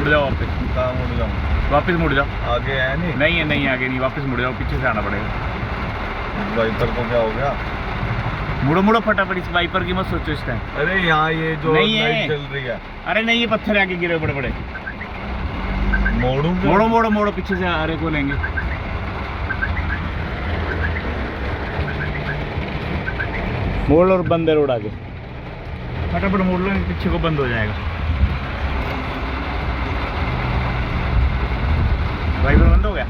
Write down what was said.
मुड़ जाओ वापस। कहाँ मुड़ जाऊँ? वापस मुड़ जाओ। आगे है नहीं? नहीं है, नहीं आगे नहीं, वापस मुड़ जाओ, पीछे से आना पड़ेगा। वाइपर को क्या हो गया? मुड़ो मुड़ो फटाफट, इस वाइपर की मत सोचो इस टाइम। अरे यहाँ ये जो नहीं है। लाइट चल रही है। अरे नहीं, ये पत्थर आके गिरे बड़े बड़े। मोड़ू क्या? मोड़ो मोड़ो मोड़ो, पीछे से अरे को लेंगे। मोड़ और बंद है रोड आगे, फटाफट मोड़ लो, पीछे को बंद हो जाएगा। वाइपर बंद हो गया।